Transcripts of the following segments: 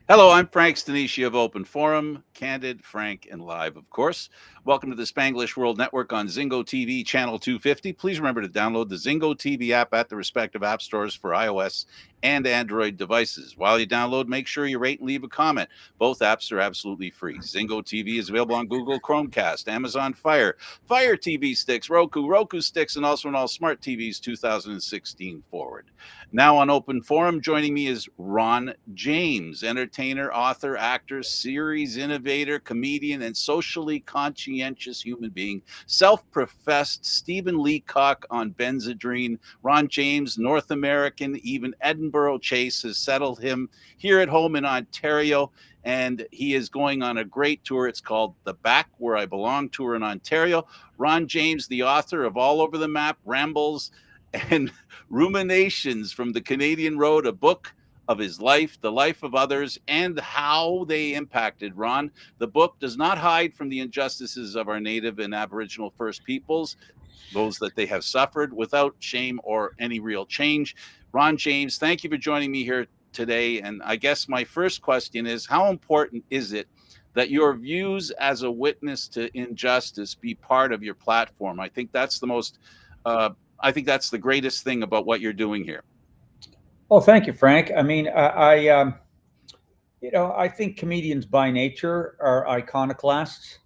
Hello, I'm Frank Stanishi of Open Forum, candid, frank, and live, of course. Welcome to the Spanglish World Network on Zingo TV, channel 250. Please remember to download the Zingo TV app at the respective app stores for iOS and Android devices. While you download, make sure you rate and leave a comment. Both apps are absolutely free. Zingo TV is available on Google Chromecast, Amazon Fire, Fire TV sticks, Roku sticks, and also on all smart TVs 2016 forward. Now on Open Forum, joining me is Ron James, entertainer, author, actor, series innovator, comedian, and socially conscientious human being. Self professed Stephen Leacock on Benzedrine. Ron James, North American, even Edinburgh Chase has settled him here at home in Ontario. And he is going on a great tour. It's called the Back Where I Belong Tour in Ontario. Ron James, the author of All Over the Map, Rambles, and Ruminations from the Canadian Road, a book of his life, the life of others, and how they impacted Ron. The book does not hide from the injustices of our Native and Aboriginal First Peoples, those that they have suffered, without shame or any real change. Ron James, thank you for joining me here today. And I guess my first question is, how important is it that your views as a witness to injustice be part of your platform? Uh, I think that's the greatest thing about what you're doing here. Well, thank you, Frank. I mean, I think comedians by nature are iconoclasts,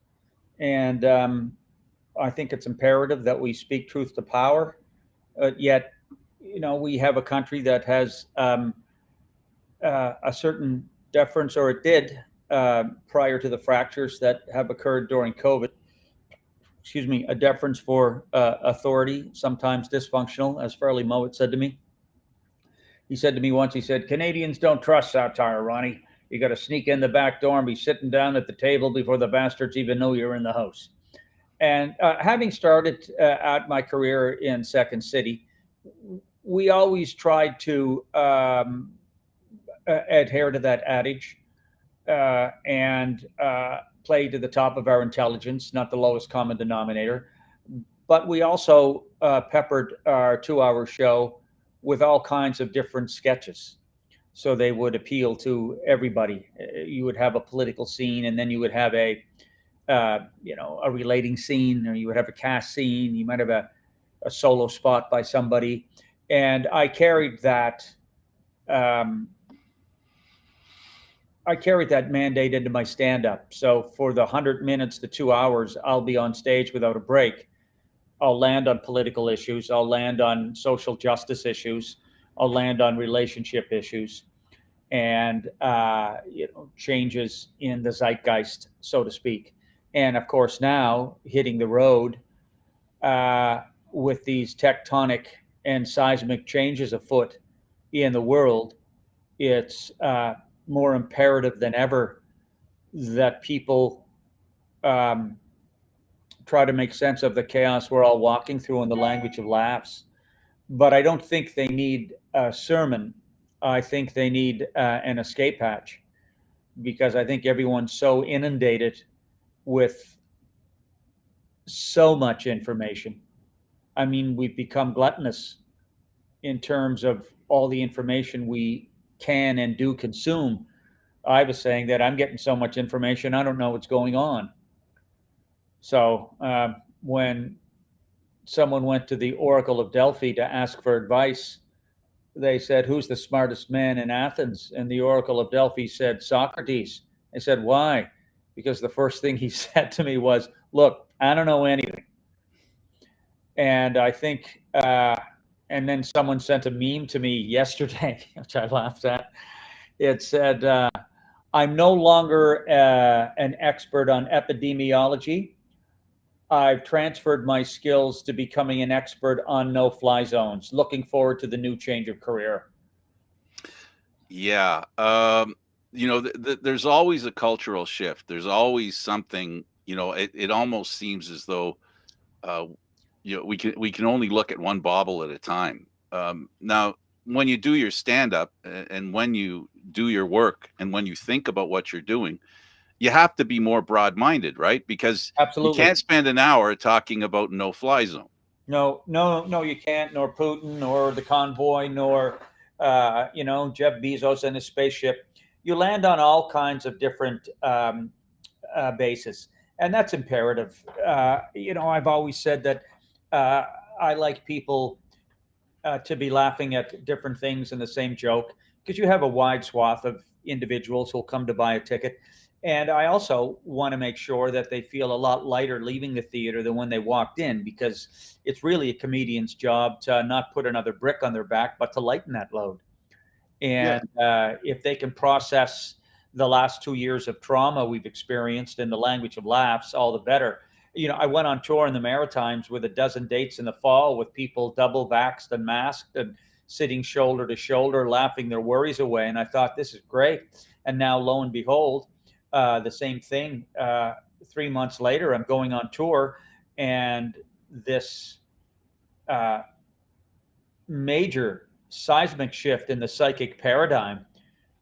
and I think it's imperative that we speak truth to power. Yet, we have a country that has a certain deference, or it did prior to the fractures that have occurred during COVID. Excuse me, a deference for authority, sometimes dysfunctional, as Farley Mowat said to me. He said to me once, he said, Canadians don't trust satire, Ronnie. You got to sneak in the back door and be sitting down at the table before the bastards even know you're in the house. And having started out my career in Second City, we always tried to adhere to that adage and play to the top of our intelligence, not the lowest common denominator. But we also peppered our 2 hour show with all kinds of different sketches. So they would appeal to everybody. You would have a political scene, and then you would have a relating scene, or you would have a cast scene. You might have a solo spot by somebody, and Um, I carried that mandate into my stand-up. So for the 100 minutes to 2 hours, I'll be on stage without a break. I'll land on political issues. I'll land on social justice issues. I'll land on relationship issues, and changes in the zeitgeist, so to speak. And of course, now hitting the road uh, with these tectonic and seismic changes afoot in the world, it's more imperative than ever that people um, try to make sense of the chaos we're all walking through in the language of laughs. But I don't think they need a sermon. I think they need an escape hatch, because I think everyone's so inundated with so much information. I mean, we've become gluttonous in terms of all the information we can and do consume. I was saying that I'm getting so much information, I don't know what's going on. So when someone went to the Oracle of Delphi to ask for advice, they said, "Who's the smartest man in Athens?" And the Oracle of Delphi said, "Socrates." I said, "Why?" Because the first thing he said to me was, "Look, I don't know anything." And I think, and then someone sent a meme to me yesterday, which I laughed at. It said, I'm no longer an expert on epidemiology. I've transferred my skills to becoming an expert on no fly zones. Looking forward to the new change of career. Yeah. There's always a cultural shift. There's always something, it almost seems as though, uh, we can only look at one bobble at a time. Now, when you do your stand up and when you do your work and when you think about what you're doing, you have to be more broad minded, right? Because you Absolutely. can't spend an hour talking about no fly zone. No, no, no, you can't, nor Putin, nor the convoy, nor, Jeff Bezos and his spaceship. you land on all kinds of different bases, and that's imperative. I've always said that uh, I like people to be laughing at different things in the same joke, because you have a wide swath of individuals who'll come to buy a ticket. And I also want to make sure that they feel a lot lighter leaving the theater than when they walked in, because it's really a comedian's job to not put another brick on their back, but to lighten that load. Yeah. And if they can process the last 2 years of trauma we've experienced in the language of laughs, all the better. I went on tour in the Maritimes with a dozen dates in the fall with people double vaxxed and masked and sitting shoulder to shoulder, laughing their worries away. And I thought, this is great. And now, lo and behold, the same thing. 3 months later, I'm going on tour, and this uh, major seismic shift in the psychic paradigm.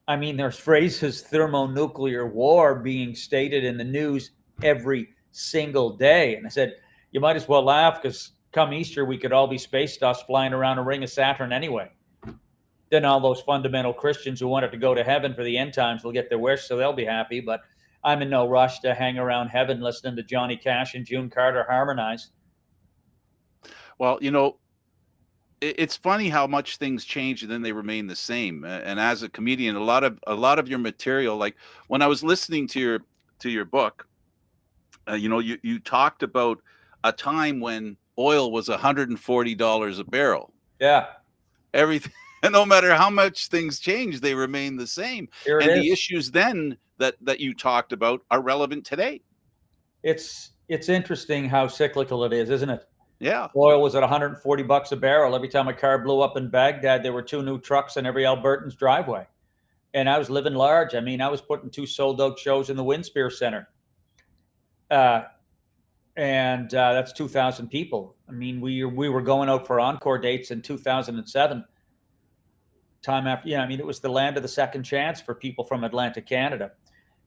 I mean, there's phrases thermonuclear war being stated in the news every single day. And I said, you might as well laugh, because come Easter, we could all be space dust flying around a ring of Saturn anyway. Then all those fundamental Christians who wanted to go to heaven for the end times will get their wish, so they'll be happy. But I'm in no rush to hang around heaven listening to Johnny Cash and June Carter harmonize. Well, it's funny how much things change and then they remain the same. And as a comedian, a lot of your material, like when I was listening to your book, you talked about a time when oil was $140 a barrel. Yeah, Everything, and no matter how much things change, they remain the same. here it And the is. issues then that you talked about are relevant today. It's interesting how cyclical it is, isn't it? Yeah. Oil was at $140 a barrel. Every time a car blew up in Baghdad, there were two new trucks in every Albertan's driveway. And I was living large. I mean, I was putting two sold out shows in the Winspear Center. Uh, and that's 2,000 people. I mean, we were going out for encore dates in 2007. Time after, I mean, it was the land of the second chance for people from Atlantic Canada,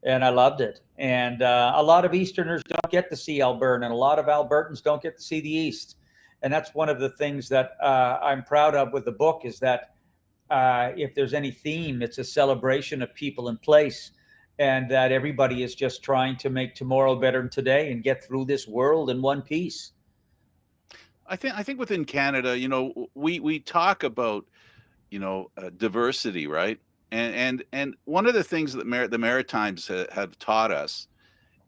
and I loved it. And a lot of Easterners don't get to see Alberta, and a lot of Albertans don't get to see the East. And that's one of the things that I'm proud of with the book, is that if there's any theme, it's a celebration of people and place, and that everybody is just trying to make tomorrow better than today and get through this world in one piece. I think within Canada, we talk about diversity, right? And one of the things that the Maritimes have taught us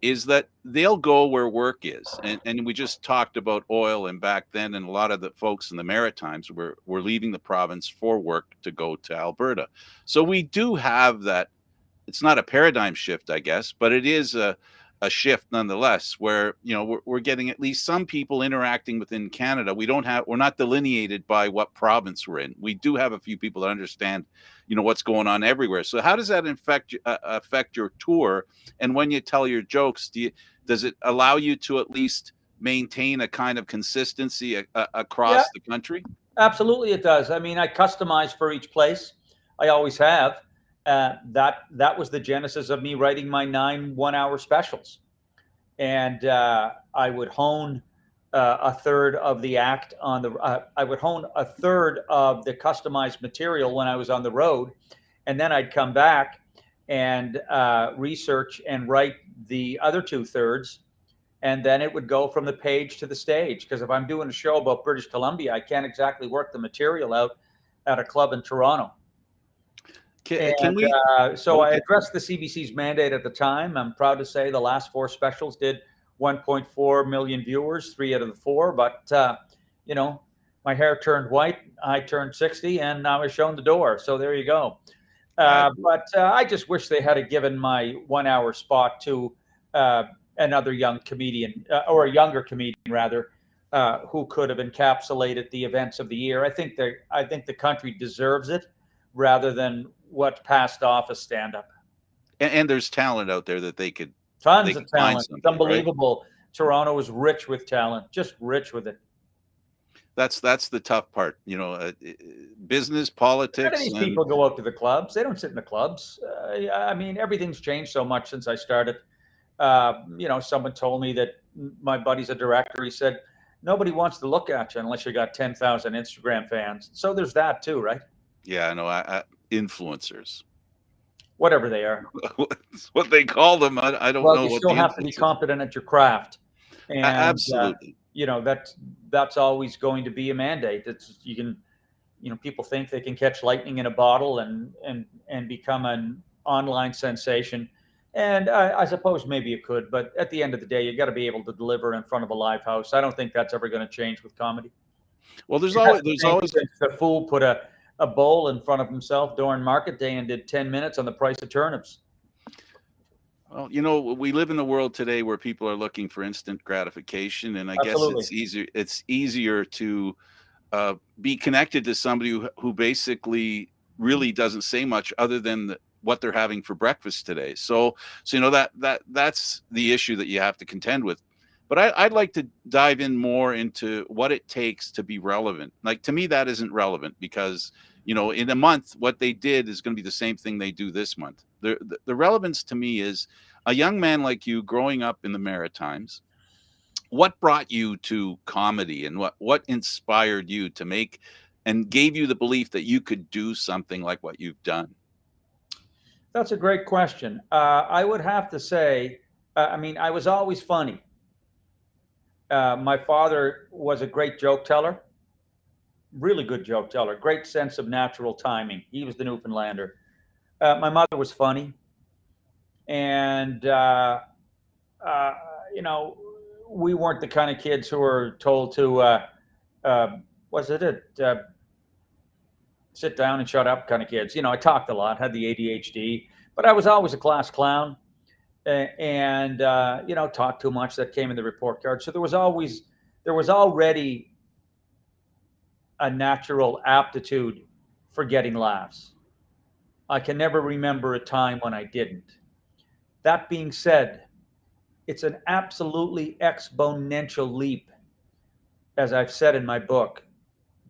is that they'll go where work is, and we just talked about oil, and back then, and a lot of the folks in the Maritimes were leaving the province for work to go to Alberta. So we do have that. It's not a paradigm shift, I guess, but it is a shift nonetheless, where we're getting at least some people interacting within Canada. We're not delineated by what province we're in. We do have a few people that understand what's going on everywhere. So how does that affect your tour? And when you tell your jokes, does it allow you to at least maintain a kind of consistency Yeah, across the country? absolutely, it does. I mean, I customize for each place. I always have. That was the genesis of me writing my 9 1-hour specials, and I would hone a third of the act on the. I would hone a third of the customized material when I was on the road, and then I'd come back and research and write the other 2/3, and then it would go from the page to the stage. Because if I'm doing a show about British Columbia, I can't exactly work the material out at a club in Toronto. Can And we? so I Okay. addressed the CBC's mandate at the time. I'm proud to say the last 4 specials did 1.4 million viewers, 3 out of the 4. But, my hair turned white, I turned 60, and I was shown the door. So there you go. Uh, But I just wish they had given my 1 hour spot to uh, another young comedian, or a younger comedian rather, who could have encapsulated the events of the year. I think the country deserves it, rather than what passed off as stand up. and there's talent out there that they could Tons of find talent. It's somebody, right? unbelievable. Toronto is rich with talent, just rich with it. That's the tough part, business, None of politics, these and people go out to the clubs. They don't sit in the clubs. Yeah, I mean, everything's changed so much since I started. Someone told me that my buddy's a director. He said, nobody wants to look at you unless you got 10,000 Instagram fans. So there's that too, right? yeah, I know, influencers. whatever they are. That's what they call them. I don't Well, know you what still the have to be index is. competent at your craft, and Absolutely. that's always going to be a mandate. It's you can, people think they can catch lightning in a bottle and become an online sensation, and I suppose maybe you could, but at the end of the day, you got to be able to deliver in front of a live house. I don't think that's ever going to change with comedy. Well, there's It always hasn't there's changed always since the fool put a bowl in front of himself during market day and did 10 minutes on the price of turnips. Well, we live in a world today where people are looking for instant gratification, and I guess Absolutely. it's easier to be connected to somebody who basically really doesn't say much other than what they're having for breakfast today. So that's the issue that you have to contend with. But I'd like to dive in more into what it takes to be relevant. Like, to me, that isn't relevant because in a month, what they did is going to be the same thing they do this month. The relevance to me is a young man like you growing up in the Maritimes. What brought you to comedy, and what inspired you to make and gave you the belief that you could do something like what you've done? That's a great question. I would have to say, I mean, I was always funny. My father was a great joke teller, really good joke teller, great sense of natural timing. He was the Newfoundlander. My mother was funny, and uh, you know, we weren't the kind of kids who were told to, uh, was it sit down and shut up kind of kids. I talked a lot, had the ADHD, but I was always a class clown, and talked too much. That came in the report card. So there was already a natural aptitude for getting laughs. I can never remember a time when I didn't. That being said, it's an absolutely exponential leap, as I've said in my book,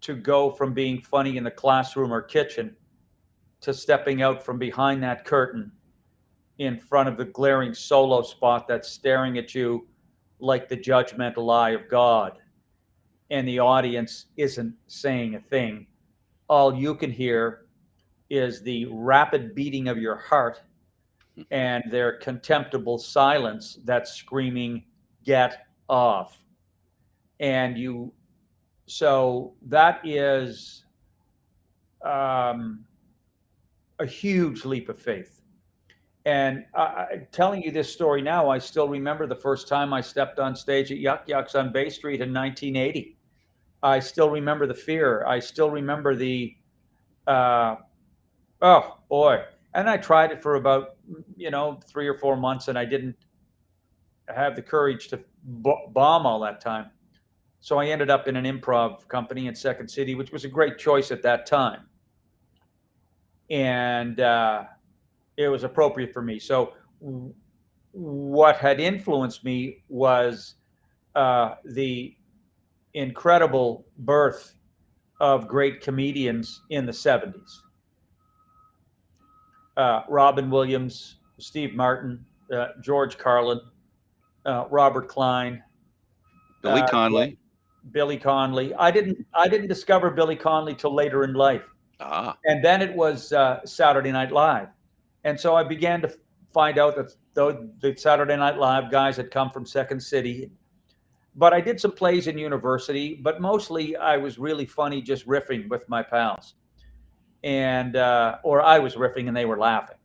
to go from being funny in the classroom or kitchen to stepping out from behind that curtain in front of the glaring solo spot that's staring at you like the judgmental eye of God. And the audience isn't saying a thing. All you can hear is the rapid beating of your heart and their contemptible silence that's screaming, "Get off." And so that is um, a huge leap of faith. And telling you this story now, I still remember the first time I stepped on stage at Yuck Yucks on Bay Street in 1980. I still remember the fear. I still remember uh, oh boy. And I tried it for about, 3 or 4 months, and I didn't have the courage to bomb all that time. So I ended up in an improv company in Second City, which was a great choice at that time. And it was appropriate for me. So what had influenced me was the incredible birth of great comedians in the 70s. Robin Williams, Steve Martin, George Carlin, Robert Klein, Billy uh, Connolly. Billy Connolly. I didn't discover Billy Connolly till later in life, Ah, and then it was Saturday Night Live, and so I began to find out that the Saturday Night Live guys had come from Second City. But I did some plays in university, but mostly I was really funny just riffing with my pals, and or I was riffing and they were laughing.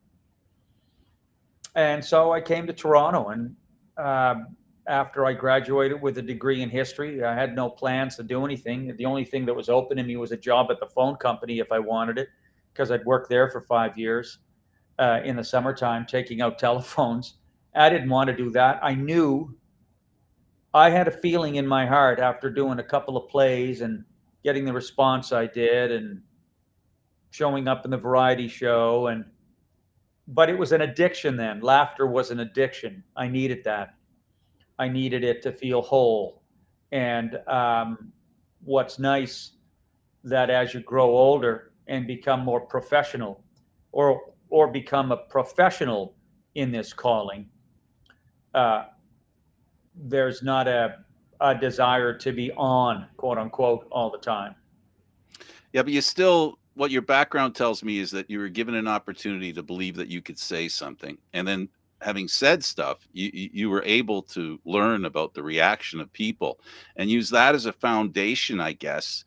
And so I came to Toronto, and uh, after I graduated with a degree in history, I had no plans to do anything. The only thing that was open to me was a job at the phone company if I wanted it, because I'd worked there for 5 years in the summertime taking out telephones. I didn't want to do that. I had a feeling in my heart after doing a couple of plays and getting the response I did and showing up in the variety show, but it was an addiction then. Laughter was an addiction. I needed that. I needed it to feel whole. And what's nice that as you grow older and become more professional, or become a professional in this calling, uh, there's not a desire to be on, quote unquote, all the time. yeah, but you still what your background tells me is that you were given an opportunity to believe that you could say something, and then having said stuff, you were able to learn about the reaction of people and use that as a foundation, I guess,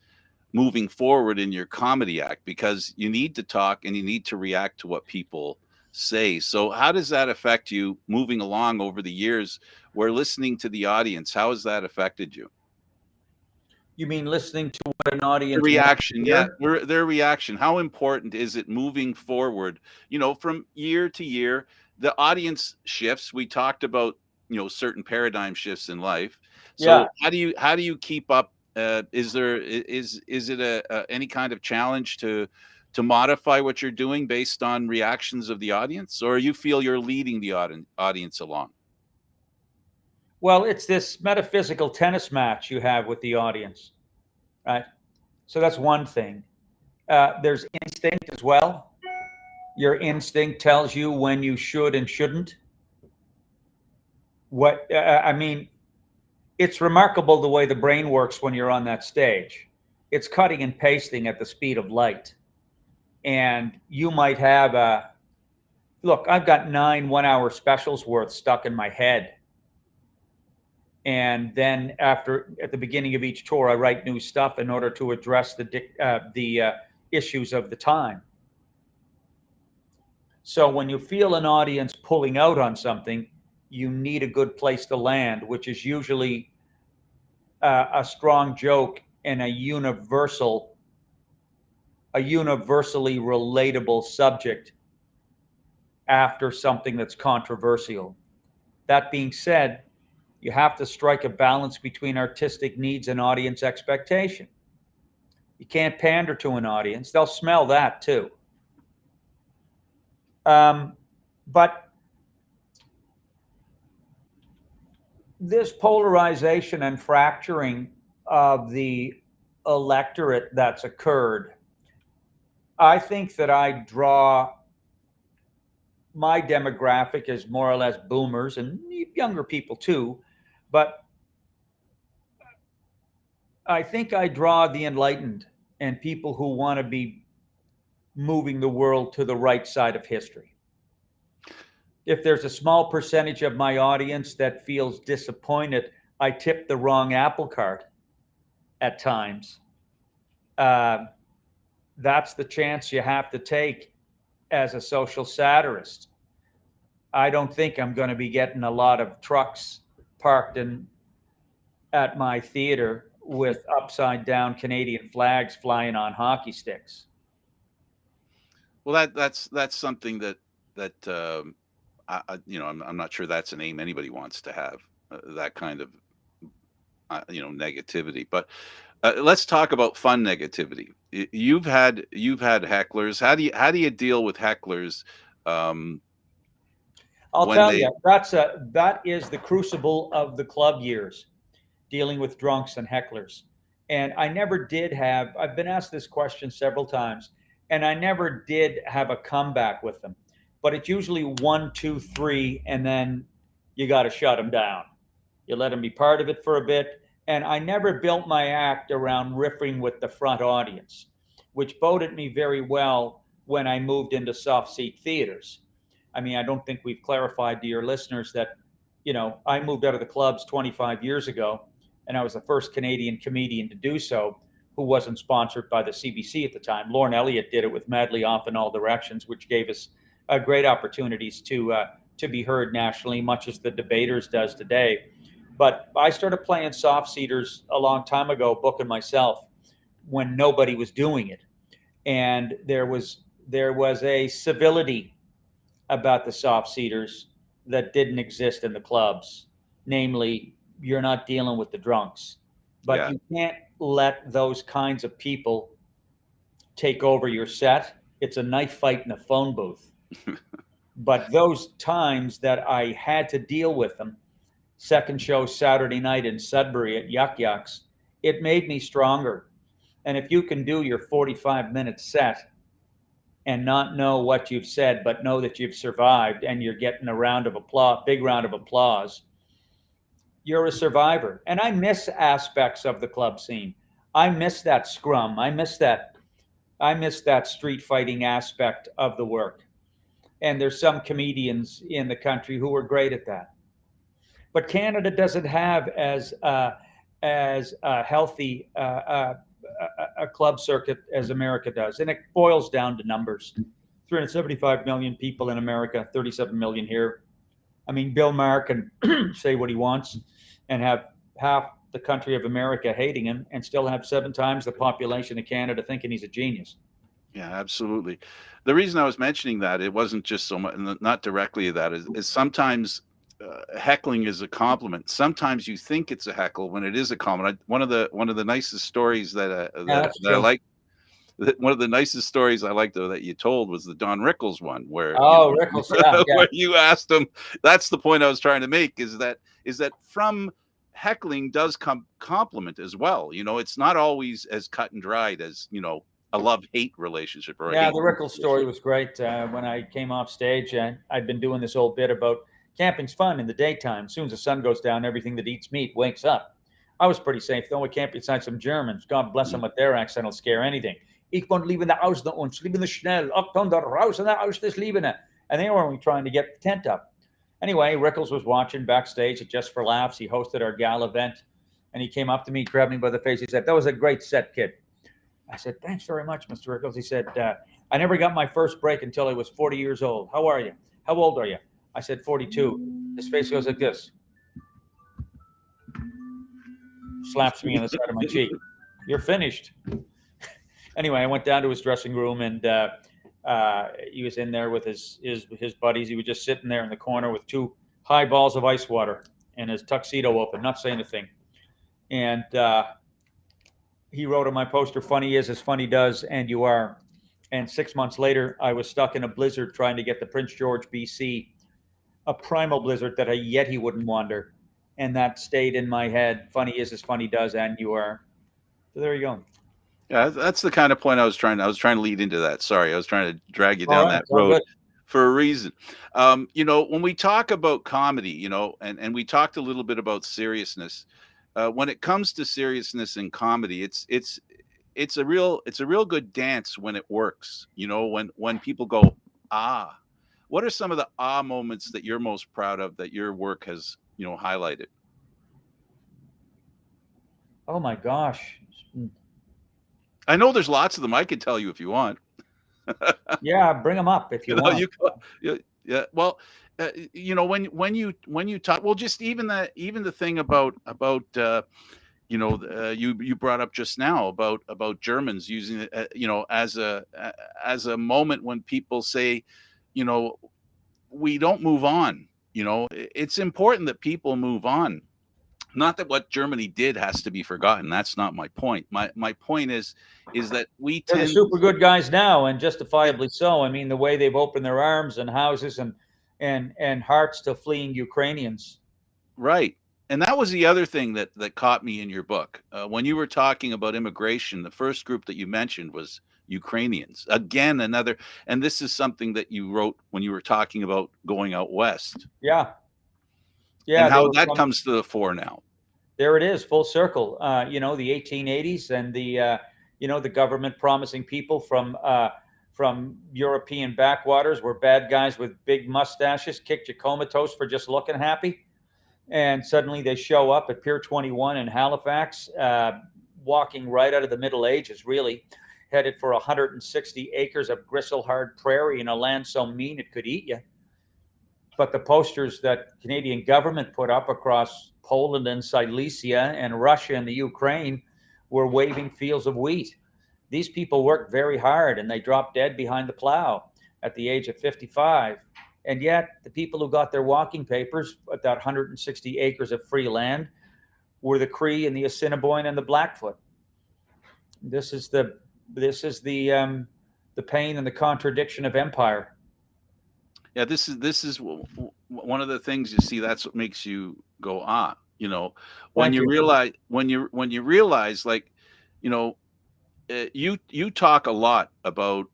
moving forward in your comedy act, because you need to talk and you need to react to what people say. So how does that affect you moving along over the years, where listening to the audience, how has that affected you? You mean listening to what an The audience wants to reaction, yeah, hear? their reaction. How important is it moving forward? From year to year, the audience shifts. We talked about certain paradigm shifts in life. Yeah. So how do you keep up? Is it any kind of challenge to modify what you're doing based on reactions of the audience, or you feel you're leading the audience along? Well, it's this metaphysical tennis match you have with the audience, right? So that's one thing. There's instinct as well. Your instinct tells you when you should and shouldn't. I mean, it's remarkable the way the brain works when you're on that stage. It's cutting and pasting at the speed of light. And you might have look, I've got 9 1-hour specials worth stuck in my head. And then at the beginning of each tour, I write new stuff in order to address the issues of the time. So when you feel an audience pulling out on something, you need a good place to land, which is usually a strong joke and a universally relatable subject after something that's controversial. That being said, you have to strike a balance between artistic needs and audience expectation. You can't pander to an audience. They'll smell that too. But this polarization and fracturing of the electorate that's occurred, I think that my demographic is more or less boomers and younger people too, but I think I draw the enlightened and people who want to be moving the world to the right side of history. If there's a small percentage of my audience that feels disappointed, I tip the wrong apple cart at times. That's the chance you have to take as a social satirist. I don't think I'm going to be getting a lot of trucks parked at my theater with upside down Canadian flags flying on hockey sticks. Well, that's something that I'm not sure that's an aim anybody wants to have, that kind of negativity. But let's talk about fun negativity. You've had hecklers. How do you deal with hecklers? I'll when tell they you, that is the crucible of the club years, dealing with drunks and hecklers. And I've been asked this question several times, and I never did have a comeback with them. But it's usually 1, 2, 3, and then you got to shut them down. You let them be part of it for a bit. And I never built my act around riffing with the front audience, which boded me very well when I moved into soft seat theaters. I mean, I don't think we've clarified to your listeners that, I moved out of the clubs 25 years ago, and I was the first Canadian comedian to do so who wasn't sponsored by the CBC at the time. Lorne Elliott did it with Madly Off in All Directions, which gave us great opportunities to be heard nationally, much as the Debaters does today. But I started playing soft seaters a long time ago, booking myself when nobody was doing it, and there was a civility about the soft seaters that didn't exist in the clubs. Namely, you're not dealing with the drunks, but Yeah. you can't let those kinds of people take over your set. It's a knife fight in a phone booth. But those times that I had to deal with them, second show Saturday night in Sudbury at Yuck Yucks, it made me stronger. And if you can do your 45-minute set and not know what you've said, but know that you've survived and you're getting a big round of applause, you're a survivor. And I miss aspects of the club scene. I miss that scrum. I miss that I miss that street fighting aspect of the work. And there's some comedians in the country who are great at that. But Canada doesn't have as healthy a club circuit as America does, and it boils down to numbers. 375 million people in America, 37 million here. I mean, Bill Maher can say what he wants and have half the country of America hating him, and still have 7 times the population of Canada thinking he's a genius. Yeah, absolutely. The reason I was mentioning that, it wasn't just so much, not directly that, is sometimes heckling is a compliment. Sometimes you think it's a heckle when it is a compliment. One of the nicest stories that I like, one of the nicest stories I liked though that you told was the Don Rickles one, where Rickles, yeah. where you asked him. That's the point I was trying to make. Is that from heckling does come compliment as well. It's not always as cut and dried as a love-hate relationship. Or the Rickles story was great. When I came off stage, I'd been doing this old bit about camping's fun in the daytime. As soon as the sun goes down, everything that eats meat wakes up. I was pretty safe, though. We camped beside some Germans. God bless them with their accent, will scare anything. Ich won't leave in the house, the uns, leave in the schnell, up on the house, and the house is leaving it. And they were only trying to get the tent up. Anyway, Rickles was watching backstage at Just for Laughs. He hosted our gala event, and he came up to me, grabbed me by the face. He said, "That was a great set, kid." I said, "Thanks very much, Mr. Rickles." He said, "I never got my first break until I was 40 years old. How are you? How old are you?" I said, 42. His face goes like this. Slaps me on the side of my cheek. "You're finished." Anyway, I went down to his dressing room, and he was in there with his buddies. He was just sitting there in the corner with 2 high balls of ice water and his tuxedo open, not saying a thing. And he wrote on my poster, "Funny is as funny does, and you are." And 6 months later, I was stuck in a blizzard trying to get to Prince George, BC, a primal blizzard that a Yeti wouldn't wander. And that stayed in my head. Funny is as funny does, and you are. So there you go. Yeah, that's the kind of point I was trying to lead into that. Sorry, I was trying to drag you down that road good. For a reason. When we talk about comedy, and we talked a little bit about seriousness. When it comes to seriousness in comedy, it's a real good dance when it works. When people go, ah. What are some of the moments that you're most proud of that your work has highlighted? Oh my gosh. I know there's lots of them. I could tell you if you want. Yeah, bring them up if you want. Yeah. Well, when you talk, well, just even the thing about you brought up just now about Germans using it, as a moment when people say, we don't move on. It's important that people move on. Not that what Germany did has to be forgotten. That's not my point. My point is that we They're tend the super good guys now, and justifiably so. I mean, the way they've opened their arms and houses and hearts to fleeing Ukrainians. Right. And that was the other thing that caught me in your book. When you were talking about immigration, the first group that you mentioned was Ukrainians. Again, and this is something that you wrote when you were talking about going out west. Yeah. And how that comes to the fore now. There it is, full circle. The 1880s and the government promising people from European backwaters were bad guys with big mustaches, kicked you comatose for just looking happy. And suddenly they show up at Pier 21 in Halifax, walking right out of the Middle Ages, really, headed for 160 acres of gristle-hard prairie in a land so mean it could eat you. But the posters that Canadian government put up across Poland and Silesia and Russia and the Ukraine were waving fields of wheat. These people worked very hard and they dropped dead behind the plow at the age of 55. And yet the people who got their walking papers at that 160 acres of free land were the Cree and the Assiniboine and the Blackfoot. This is the pain and the contradiction of empire. Yeah, this is one of the things you see. That's what makes you go, when you realize, like, you talk a lot about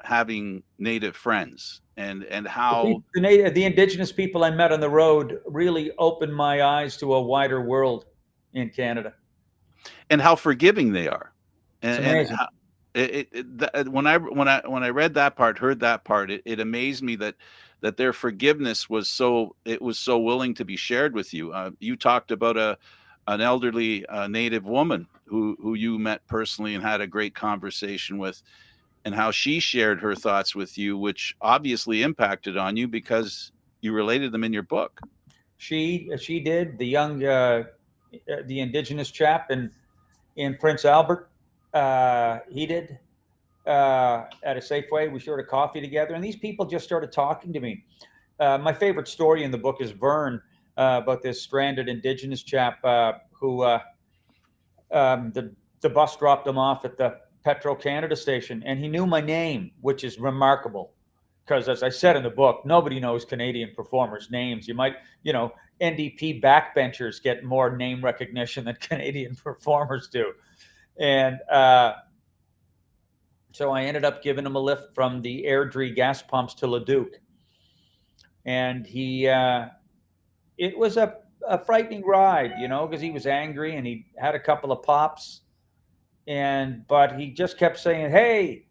having Native friends and how the Indigenous people I met on the road really opened my eyes to a wider world in Canada, and how forgiving they are, and When I read that part, heard that part, it amazed me that their forgiveness was so willing to be shared with you. You talked about an elderly Native woman who you met personally and had a great conversation with, and how she shared her thoughts with you, which obviously impacted on you because you related them in your book. She did. The indigenous chap in Prince Albert, he did. At a Safeway, we shared a coffee together, and these people just started talking to me. My favorite story in the book is Vern, about this stranded indigenous chap who the bus dropped him off at the Petro Canada station, and he knew my name, which is remarkable. Because, as I said in the book, nobody knows Canadian performers' names. NDP backbenchers get more name recognition than Canadian performers do. And so I ended up giving him a lift from the Airdrie gas pumps to Leduc. And it was a frightening ride, because he was angry and he had a couple of pops. But he just kept saying, "Hey,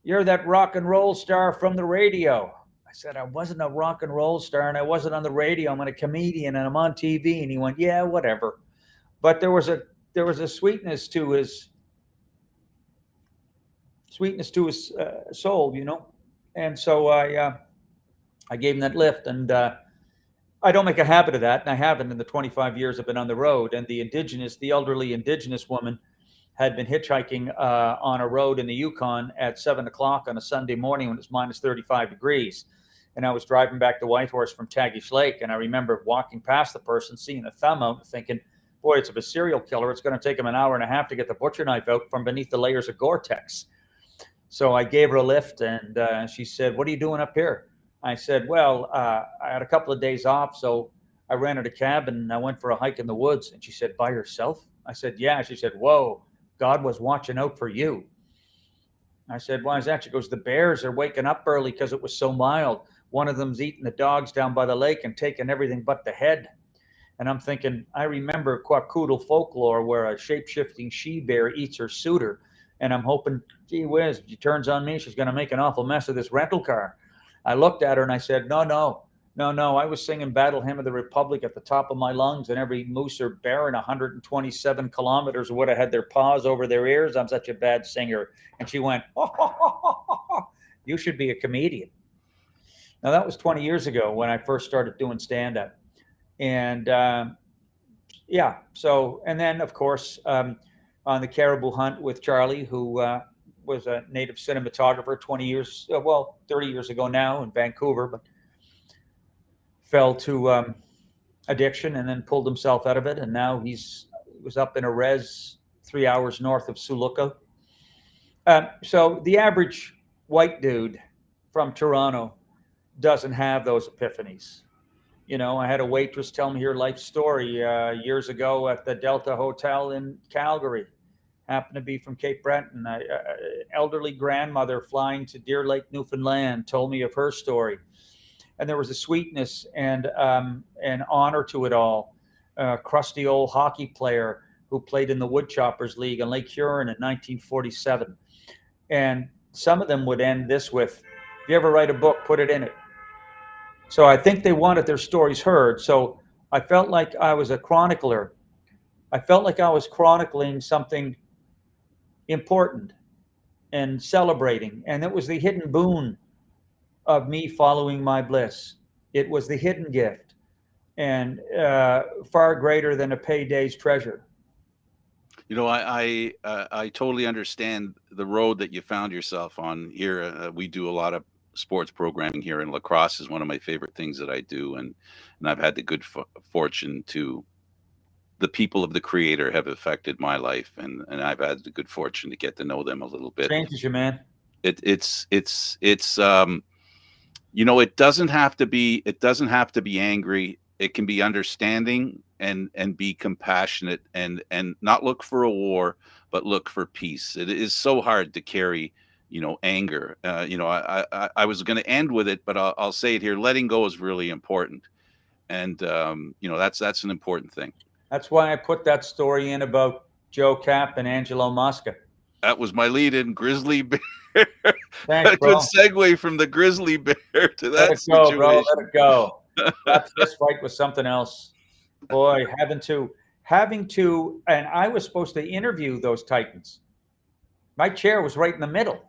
you're that rock and roll star from the radio." I said, "I wasn't a rock and roll star and I wasn't on the radio. I'm a comedian and I'm on TV." And he went, "Yeah, whatever." But there was a sweetness to his soul, And so I gave him that lift, and I don't make a habit of that, and I haven't in the 25 years I've been on the road. And the elderly indigenous woman had been hitchhiking on a road in the Yukon at 7 o'clock on a Sunday morning when it's minus 35 degrees. And I was driving back to Whitehorse from Tagish Lake, and I remember walking past the person, seeing a thumb out, and thinking, boy, it's a serial killer. It's going to take him an hour and a half to get the butcher knife out from beneath the layers of Gore-Tex. So I gave her a lift, and she said, "What are you doing up here?" I said, "Well, I had a couple of days off, so I rented a cabin and I went for a hike in the woods." And she said, "By yourself?" I said, "Yeah." She said, "Whoa, God was watching out for you." I said, "Why is that?" She goes, "The bears are waking up early because it was so mild. One of them's eating the dogs down by the lake and taking everything but the head." And I'm thinking, I remember Kwakiutl folklore where a shape-shifting she-bear eats her suitor. And I'm hoping, gee whiz, if she turns on me, she's going to make an awful mess of this rental car. I looked at her and I said, no. I was singing Battle Hymn of the Republic at the top of my lungs, and every moose or bear in 127 kilometers would have had their paws over their ears. I'm such a bad singer. And she went, "Oh, you should be a comedian." Now, that was 20 years ago when I first started doing stand-up. And yeah, so, and then, of course, on the caribou hunt with Charlie, who was a native cinematographer 30 years ago now in Vancouver, but fell to addiction and then pulled himself out of it. And now he was up in a res 3 hours north of Suluka. So the average white dude from Toronto doesn't have those epiphanies. I had a waitress tell me her life story years ago at the Delta Hotel in Calgary. Happened to be from Cape Breton. An elderly grandmother flying to Deer Lake, Newfoundland, told me of her story. And there was a sweetness and an honor to it all. A crusty old hockey player who played in the Woodchoppers League in Lake Huron in 1947. And some of them would end this with, "If you ever write a book, put it in it." So I think they wanted their stories heard. So I felt like I was a chronicler. I felt like I was chronicling something important and celebrating. And it was the hidden boon of me following my bliss. It was the hidden gift, and far greater than a payday's treasure. I totally understand the road that you found yourself on here. We do a lot of sports programming here, and lacrosse is one of my favorite things that I do. And I've had the good fortune to, the people of the Creator have affected my life, and I've had the good fortune to get to know them a little bit. Changes you, man. It's it doesn't have to be angry. It can be understanding and be compassionate and not look for a war, but look for peace. It is so hard to carry, anger. I was going to end with it, but I'll say it here. Letting go is really important. And, that's an important thing. That's why I put that story in about Joe Kapp and Angelo Mosca. That was my lead in, grizzly bear. Thanks, A good bro. segue from the grizzly bear to Let that it go, bro. situation. Let it go. This fight was something else. Boy, having to, and I was supposed to interview those Titans. My chair was right in the middle.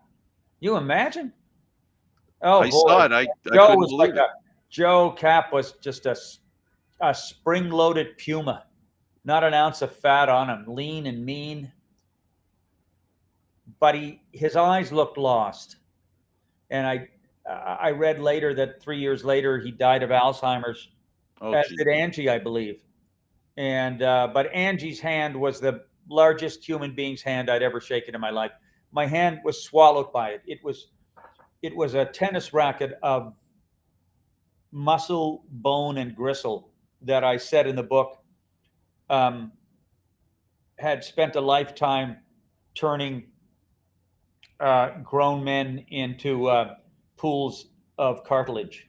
You imagine? Oh I saw boy, it. I Joe couldn't was like believe it. Joe Cap was just a spring-loaded puma, not an ounce of fat on him, lean and mean. But his eyes looked lost, and I read later that 3 years later he died of Alzheimer's, Oh, as gee. did Angie, I believe. And but Angie's hand was the largest human being's hand I'd ever shaken in my life. My hand was swallowed by it. It was a tennis racket of muscle, bone, and gristle that I said in the book um, had spent a lifetime turning grown men into pools of cartilage.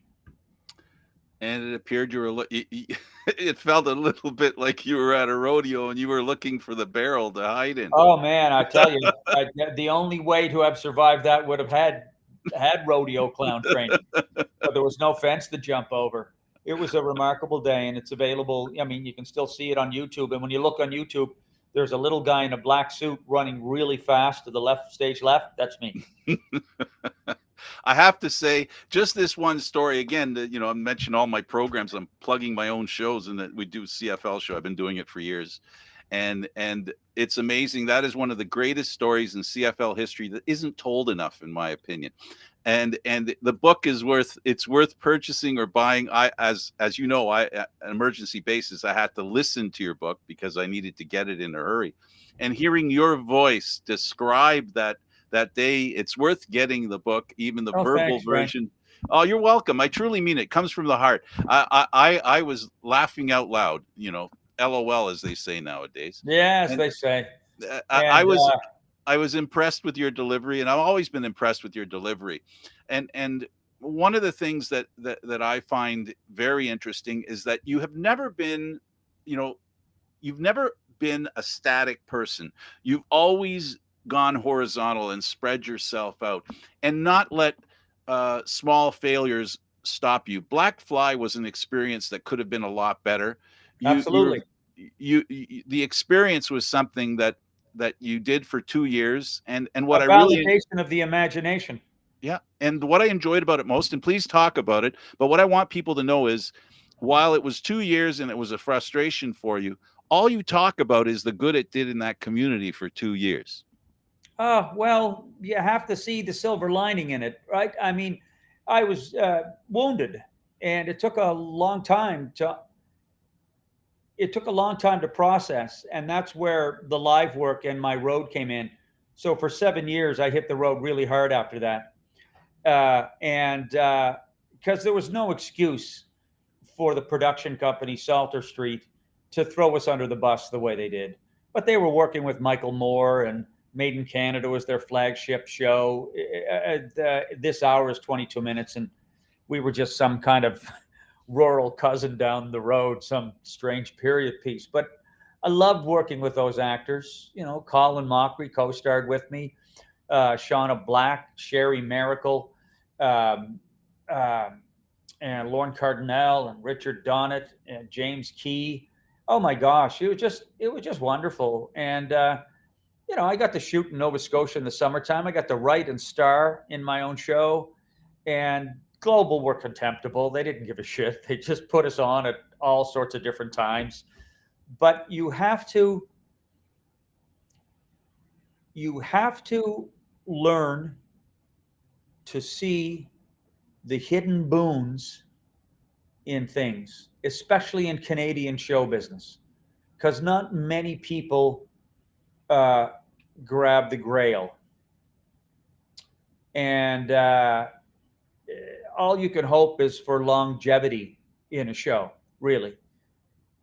And it appeared you were. It felt a little bit like you were at a rodeo and you were looking for the barrel to hide in. Oh man, I tell you, the only way to have survived that would have had rodeo clown training, but there was no fence to jump over. It was a remarkable day, and it's available. I mean, you can still see it on YouTube. And when you look on YouTube, there's a little guy in a black suit running really fast to the left, stage left. That's me. I have to say, just this one story again. I mentioned all my programs. I'm plugging my own shows, and that we do CFL show. I've been doing it for years, and it's amazing. That is one of the greatest stories in CFL history that isn't told enough, in my opinion. And the book is worth purchasing or buying. As you know, at an emergency basis, I had to listen to your book because I needed to get it in a hurry, and hearing your voice describe that day, it's worth getting the book, even the Oh, verbal thanks, Frank. version. Oh, you're welcome. I truly mean it. It comes from the heart. I was laughing out loud, LOL, as they say nowadays. Yeah, as And they say. I And was impressed with your delivery, and I've always been impressed with your delivery. And one of the things that I find very interesting is that you have never been, you've never been a static person. You've always gone horizontal and spread yourself out, and not let small failures stop you. Black Fly was an experience that could have been a lot better. You you absolutely, the experience was something that you did for 2 years, and a what I really, validation of the imagination. yeah, and what I enjoyed about it most, and please talk about it, but what I want people to know is, while it was 2 years and it was a frustration for you, all you talk about is the good it did in that community for 2 years. Well, you have to see the silver lining in it, right? I mean, I was wounded, and it took a long time to process, and that's where the live work and my road came in. So for 7 years, I hit the road really hard after that, and because there was no excuse for the production company Salter Street to throw us under the bus the way they did. But they were working with Michael Moore, and Made in Canada was their flagship show. This hour is 22 minutes, and we were just some kind of rural cousin down the road, some strange period piece. But I loved working with those actors. Colin Mockery co-starred with me, Shauna Black, Sherry Miracle, um, um, and Lauren Cardinal and Richard Donnet and James Key. Oh my gosh, it was just wonderful. And I got to shoot in Nova Scotia in the summertime. I got to write and star in my own show. And Global were contemptible. They didn't give a shit. They just put us on at all sorts of different times. But you have to learn to see the hidden boons in things, especially in Canadian show business, because not many people uh, grab the grail. And all you can hope is for longevity in a show, really.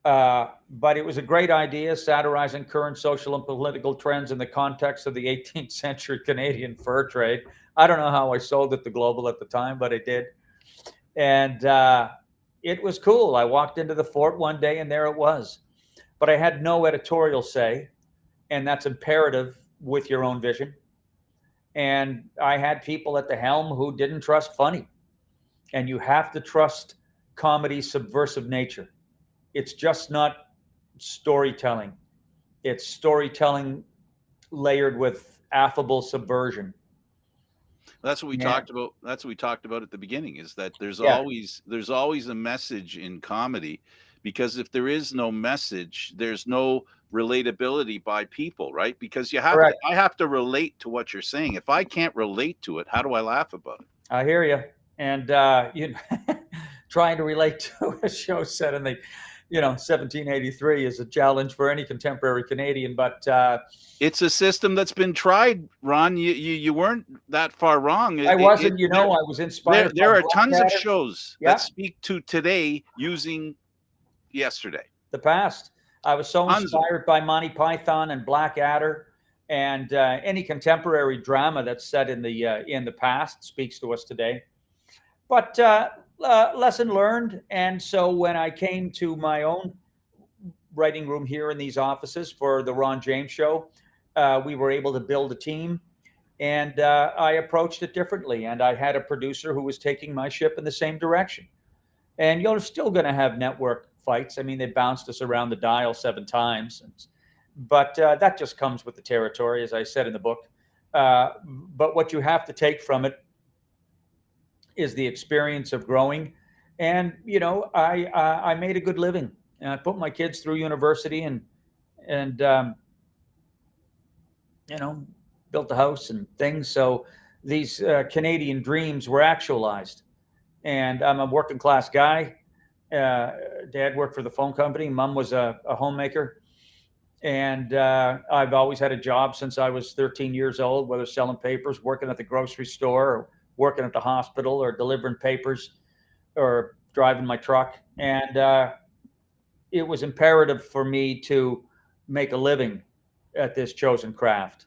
But it was a great idea, satirizing current social and political trends in the context of the 18th century Canadian fur trade. I don't know how I sold it to Global at the time, but I did. And it was cool. I walked into the fort one day, and there it was. But I had no editorial say, and that's imperative with your own vision. And I had people at the helm who didn't trust funny. And you have to trust comedy's subversive nature. It's just not storytelling. It's storytelling layered with affable subversion. That's what we Yeah. talked about. That's what we talked about at the beginning, is that there's Yeah. always a message in comedy, because if there is no message, there's no relatability by people, right? Because Correct. I have to relate to what you're saying. If I can't relate to it, how do I laugh about it? I hear you. And trying to relate to a show set in the 1783 is a challenge for any contemporary Canadian. But It's a system that's been tried, Ron. You weren't that far wrong. I wasn't. I was inspired. There by are tons of Blackadder. shows Yeah. that speak to today using yesterday. The past. I was so Tons of inspired by Monty Python and Blackadder, and any contemporary drama that's set in the past speaks to us today. But lesson learned. And so when I came to my own writing room here in these offices for the Ron James Show, we were able to build a team, and I approached it differently. And I had a producer who was taking my ship in the same direction. And you're still going to have network fights. I mean, they bounced us around the dial 7 times, but that just comes with the territory, as I said in the book. But what you have to take from it is the experience of growing. And I made a good living, and I put my kids through university, and built a house and things. So these Canadian dreams were actualized. And I'm a working class guy. Dad worked for the phone company. Mom was a homemaker. And I've always had a job since I was 13 years old, whether selling papers, working at the grocery store, or working at the hospital, or delivering papers, or driving my truck. And it was imperative for me to make a living at this chosen craft.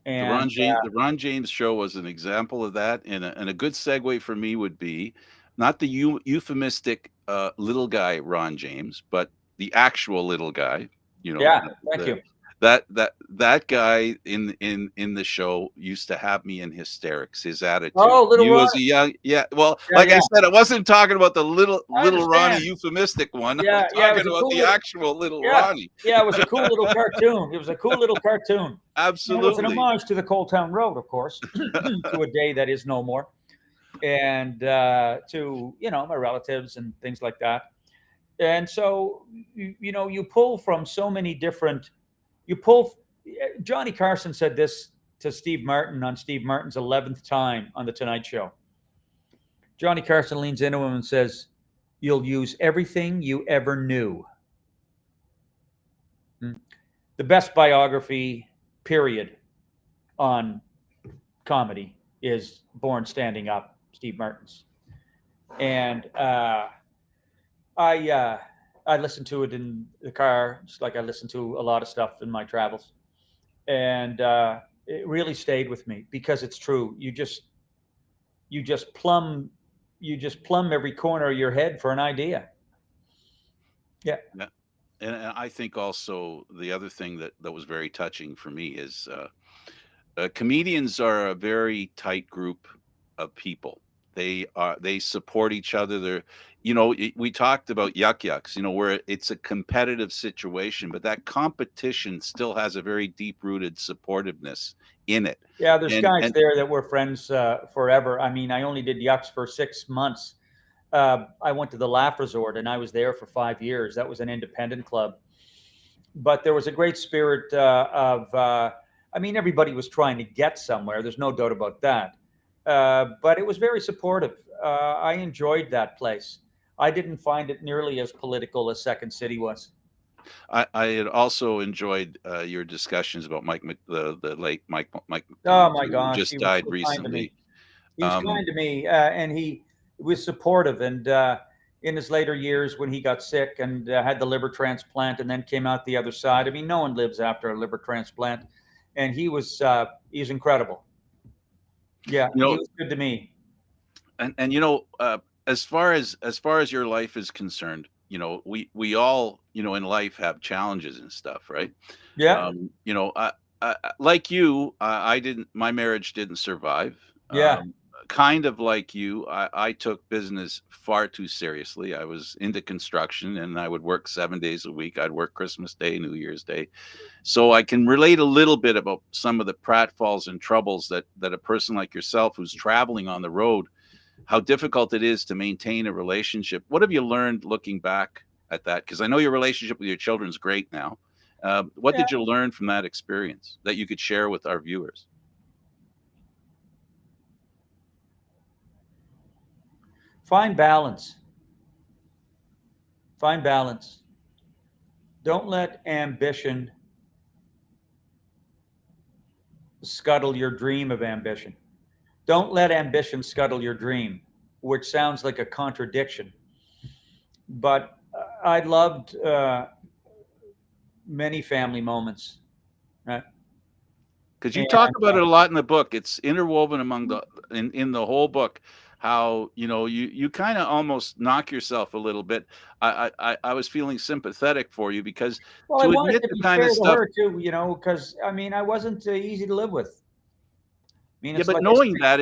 And the Ron James Show was an example of that, and a good segue for me would be not the euphemistic little guy Ron James, but the actual little guy. Thank you. That guy in the show used to have me in hysterics. His attitude. Oh, little Ron. Was a young, Well, I said, I wasn't talking about the little Ronnie euphemistic one. I was talking about the actual little Ronnie. Yeah, it was a cool little cartoon. It was a cool little cartoon. Absolutely. It was an homage to the Coal Town Road, of course, to a day that is no more, and to my relatives and things like that. And so you pull from so many different. Johnny Carson said this to Steve Martin on Steve Martin's 11th time on The Tonight Show. Johnny Carson leans into him and says, "You'll use everything you ever knew." The best biography, period, on comedy is Born Standing Up, Steve Martin's. And I listened to it in the car, just like I listen to a lot of stuff in my travels. And it really stayed with me because it's true. You just plumb every corner of your head for an idea. Yeah. And I think also the other thing that was very touching for me is comedians are a very tight group of people. They support each other. We talked about Yuck Yucks, where it's a competitive situation, but that competition still has a very deep-rooted supportiveness in it. Yeah, there's guys there that were friends forever. I mean, I only did Yucks for 6 months. I went to the Laugh Resort, and I was there for 5 years. That was an independent club. But there was a great spirit everybody was trying to get somewhere. There's no doubt about that. But it was very supportive. I enjoyed that place. I didn't find it nearly as political as Second City was. I had also enjoyed your discussions about the late Mike. Oh my gosh, just died recently. He was kind to me, and he was supportive. And in his later years, when he got sick and had the liver transplant, and then came out the other side. I mean, no one lives after a liver transplant, and he's incredible. Yeah, he was good to me. And as far as your life is concerned, we all in life have challenges and stuff, right? Yeah. like you, I didn't. My marriage didn't survive. Yeah. Kind of like you, I took business far too seriously. I was into construction, and I would work 7 days a week. I'd work Christmas Day, New Year's Day, so I can relate a little bit about some of the pratfalls and troubles that a person like yourself, who's traveling on the road, how difficult it is to maintain a relationship. What have you learned looking back at that? Because I know your relationship with your children is great now. What Yeah. did you learn from that experience that you could share with our viewers? Find balance. Find balance. Don't let ambition scuttle your dream of ambition. Don't let ambition scuttle your dream, which sounds like a contradiction. But I loved many family moments. Right? Because you And talk about it a lot in the book. It's interwoven among the in the whole book. How you kind of almost knock yourself a little bit. I was feeling sympathetic for you because well, I to wanted admit to the be kind fair of to stuff. her too, because I mean, I wasn't easy to live with. I mean, Yeah, it's but like I knowing say, that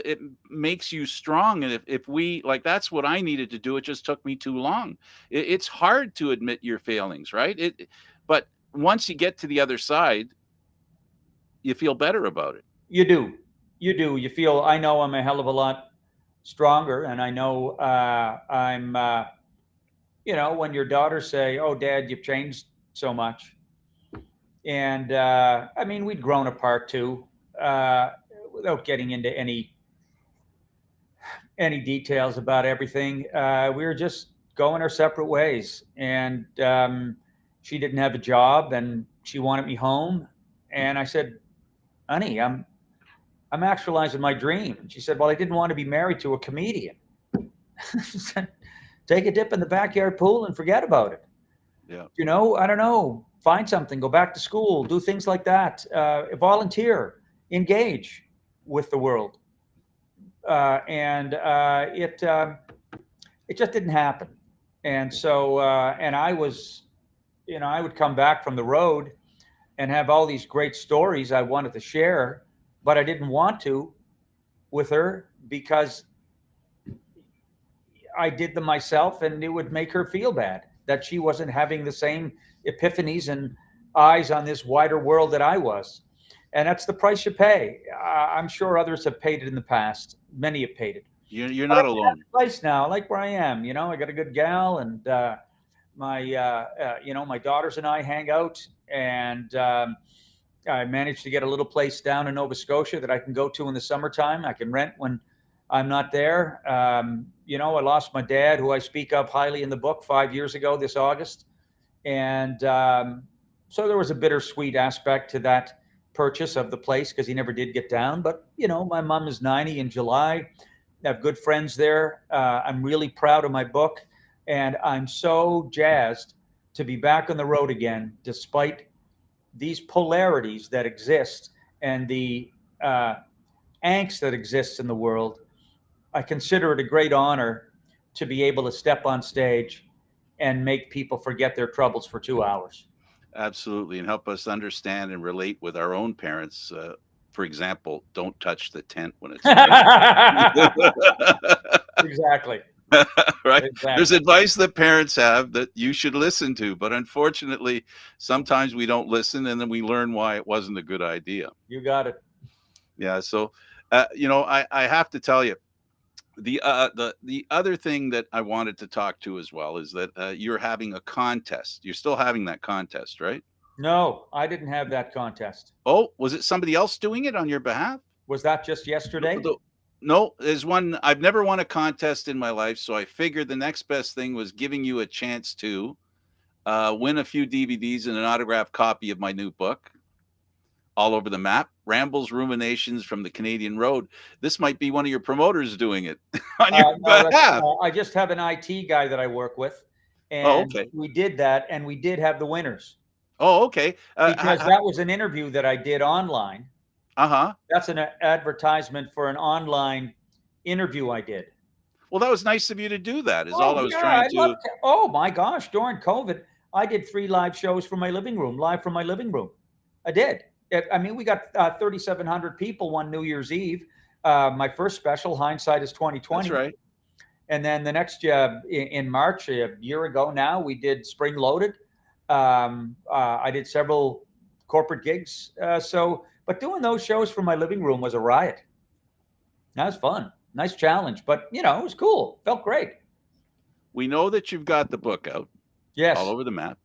it makes you strong. And if we like, that's what I needed to do. It just took me too long. It's hard to admit your failings, right? But once you get to the other side, you feel better about it. you do, you do. You feel. I know I'm a hell of a lot stronger, and I know I'm. When your daughters say, "Oh, Dad, you've changed so much," and I mean, we'd grown apart too, without getting into any details about everything. We were just going our separate ways, and she didn't have a job, and she wanted me home, and I said, "Honey, I'm actualizing my dream." And she said, "Well, I didn't want to be married to a comedian." She said, "Take a dip in the backyard pool and forget about it. Yeah. I don't know, find something, go back to school, do things like that, volunteer, engage with the world." And it just didn't happen. And so, and I was, I would come back from the road and have all these great stories I wanted to share, but I didn't want to with her because I did them myself, and it would make her feel bad that she wasn't having the same epiphanies and eyes on this wider world that I was. And that's the price you pay. I'm sure others have paid it in the past. Many have paid it. You're But I'm not in alone. a place now, I like where I am. I got a good gal, and my daughters and I hang out, and I managed to get a little place down in Nova Scotia that I can go to in the summertime. I can rent when I'm not there. I lost my dad, who I speak of highly in the book, 5 years ago this August. And so there was a bittersweet aspect to that purchase of the place because he never did get down. But, my mom is 90 in July. I have good friends there. I'm really proud of my book. And I'm so jazzed to be back on the road again, despite these polarities that exist and the angst that exists in the world. I consider it a great honor to be able to step on stage and make people forget their troubles for 2 hours. Absolutely, and help us understand and relate with our own parents. For example, don't touch the tent when it's Exactly. right. There's Exactly. advice that parents have that you should listen to, but unfortunately, sometimes we don't listen, and then we learn why it wasn't a good idea. You got it. Yeah. So, I have to tell you, the other thing that I wanted to talk to as well is that you're having a contest. You're still having that contest, right? No, I didn't have that contest. Oh, was it somebody else doing it on your behalf? Was that just yesterday? No, there's one. I've never won a contest in my life, so I figured the next best thing was giving you a chance to win a few DVDs and an autographed copy of my new book, All Over the Map, Rambles, Ruminations from the Canadian Road. This might be one of your promoters doing it on your No, behalf. I just have an IT guy that I work with, Oh, and okay. we did that, and we did have the winners Oh, okay. because that was an interview that I did online. Uh-huh. That's an advertisement for an online interview I did. Well, that was nice of you to do that, is all Oh I was yeah, trying I love. to. Oh my gosh, during COVID, I did 3 live shows from my living room, live from my living room. I did. I mean, we got 3,700 people one New Year's Eve. My first special, Hindsight is That's 2020. right. And then the next in March, a year ago now, we did Spring Loaded. I did several corporate gigs. But doing those shows from my living room was a riot. That was fun. Nice challenge, but it was cool. Felt great. We know that you've got the book out Yes. all over the map.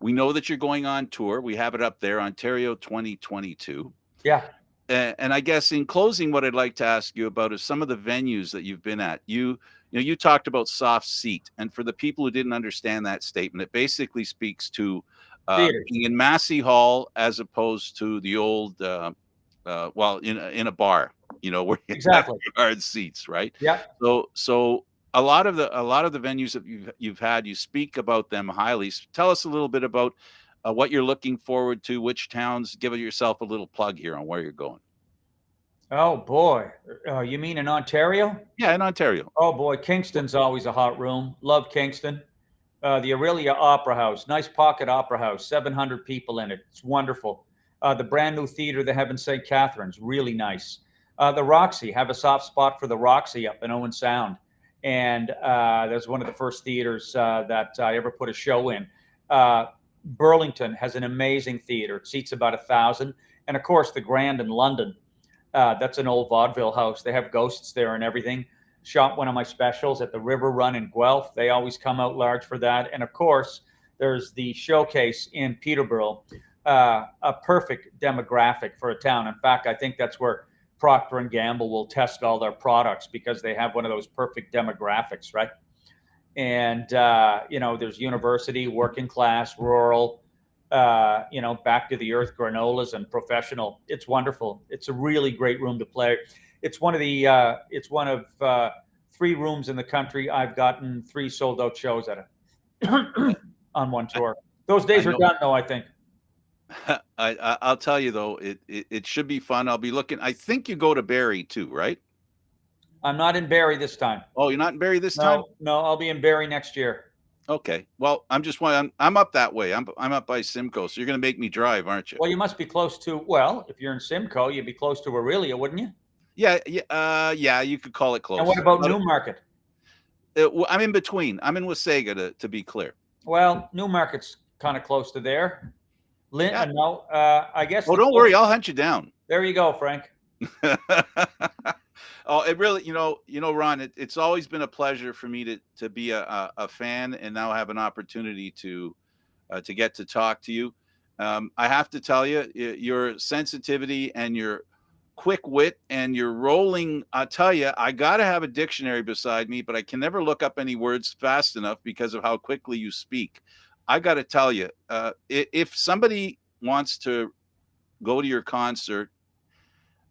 We know that you're going on tour. We have it up there, Ontario 2022. Yeah. And I guess in closing, what I'd like to ask you about is some of the venues that you've been at. You talked about soft seat, and for the people who didn't understand that statement, it basically speaks to being in Massey Hall as opposed to the old, in a bar, where you have hard seats, right? Yeah. So a lot of the venues that you've had, you speak about them highly. Tell us a little bit about what you're looking forward to, which towns. Give yourself a little plug here on where you're going. Oh boy, you mean in Ontario? Yeah, in Ontario. Oh boy, Kingston's always a hot room. Love Kingston. The Aurelia Opera House, nice pocket opera house, 700 people in it. It's wonderful. The brand new theater, the Heaven St. Catherine's, really nice. The Roxy, have a soft spot for the Roxy up in Owen Sound. And that's one of the first theaters that I ever put a show in. Burlington has an amazing theater. It seats about 1,000. And of course, the Grand in London. That's an old vaudeville house. They have ghosts there and everything. Shot one of my specials at the River Run in Guelph. They always come out large for that. And of course, there's the Showcase in Peterborough, a perfect demographic for a town. In fact, I think that's where Procter & Gamble will test all their products because they have one of those perfect demographics, right? And, there's university, working class, rural, back to the earth granolas and professional. It's wonderful. It's a really great room to play. It's one of 3 rooms in the country. I've gotten 3 sold out shows at it on one tour. Those days are done though, I think. I'll tell you though, it should be fun. I'll be looking. I think you go to Barrie too, right? I'm not in Barrie this time. Oh, you're not in Barrie this time? No, I'll be in Barrie next year. Okay. Well, I'm up that way. I'm up by Simcoe, so you're going to make me drive, aren't you? Well, you must be close to. Well, if you're in Simcoe, you'd be close to Aurelia, wouldn't you? Yeah. You could call it close. And what about Newmarket? I'm in between. I'm in Wasaga, to be clear. Well, Newmarket's kind of close to there. No, I guess. Oh, don't worry. I'll hunt you down. There you go, Frank. Oh, it really, Ron, it's always been a pleasure for me to be a fan and now have an opportunity to get to talk to you. I have to tell you, your sensitivity and your quick wit and your rolling, I'll tell you, I got to have a dictionary beside me, but I can never look up any words fast enough because of how quickly you speak. I got to tell you, if somebody wants to go to your concert,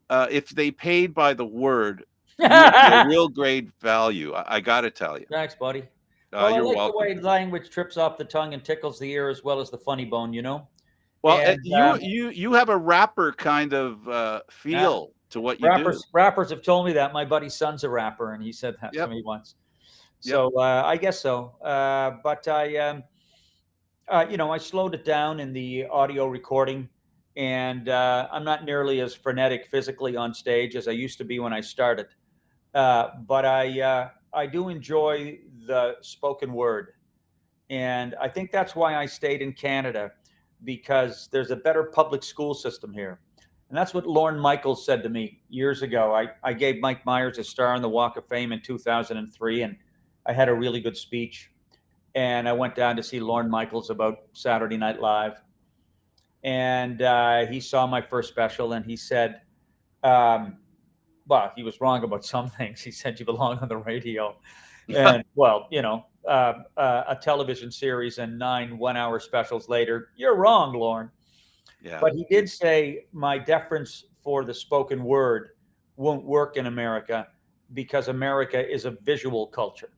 if they paid by the word, a real great value. I got to tell you. Thanks, buddy. Well, you're welcome. The way language trips off the tongue and tickles the ear as well as the funny bone, Well, and, you have a rapper kind of feel to what you do. Rappers have told me that. My buddy's son's a rapper, and he said that to me once. So I guess so. But I slowed it down in the audio recording. And I'm not nearly as frenetic physically on stage as I used to be when I started. But I do enjoy the spoken word. And I think that's why I stayed in Canada, because there's a better public school system here. And that's what Lorne Michaels said to me years ago. I gave Mike Myers a star on the Walk of Fame in 2003, and I had a really good speech. And I went down to see Lorne Michaels about Saturday Night Live. And he saw my first special, and he said, he was wrong about some things. He said, you belong on the radio. And, a television series and 9 one-hour specials later, you're wrong, Lorne. Yeah. But he did say my deference for the spoken word won't work in America because America is a visual culture.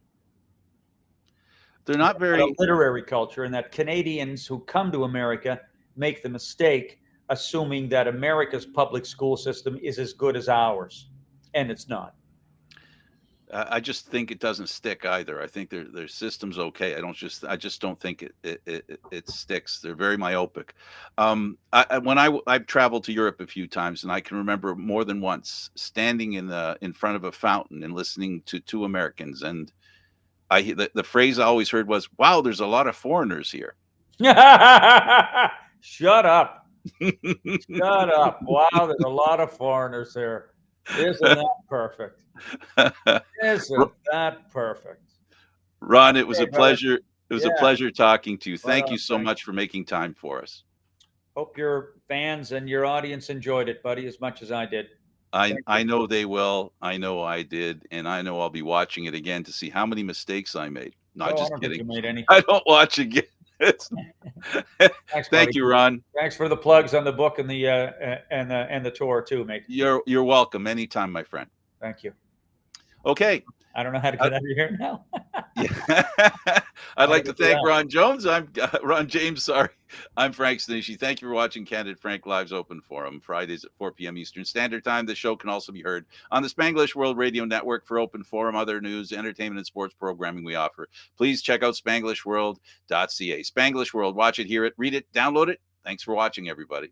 They're not very... a literary culture, and that Canadians who come to America make the mistake assuming that America's public school system is as good as ours, and it's not. I just think it doesn't stick either. I think their system's okay. I just don't think it sticks. They're very myopic. I've traveled to Europe a few times, and I can remember more than once standing in front of a fountain and listening to two Americans, and the phrase I always heard was, "Wow, there's a lot of foreigners here." Shut up. Shut up. Wow, there's a lot of foreigners here. Isn't that perfect? Isn't that perfect? Ron, it was Hey, a brother. pleasure. It was a Yeah. pleasure talking to you. Right Thank you on, so Frank. much for making time for us. Hope your fans and your audience enjoyed it, buddy, as much as I did. Thank I you. know they will. I know I did, and I know I'll be watching it again to see how many mistakes I made. Not Oh, I just don't think kidding. you made any. I don't watch again. It's, Thanks, thank buddy. you, Ron. Thanks for the plugs on the book and the tour too, mate. You're welcome anytime, my friend. Thank you. Okay. I don't know how to get out of here now. Yeah. I I'd like gotta to get thank out. Ron Jones. I'm Ron James. Sorry. I'm Frank Stanishi. Thank you for watching Candid Frank Live's Open Forum, Fridays at 4 p.m. Eastern Standard Time. The show can also be heard on the Spanglish World Radio Network for Open Forum, other news, entertainment, and sports programming we offer. Please check out spanglishworld.ca. Spanglish World. Watch it, hear it, read it, download it. Thanks for watching, everybody.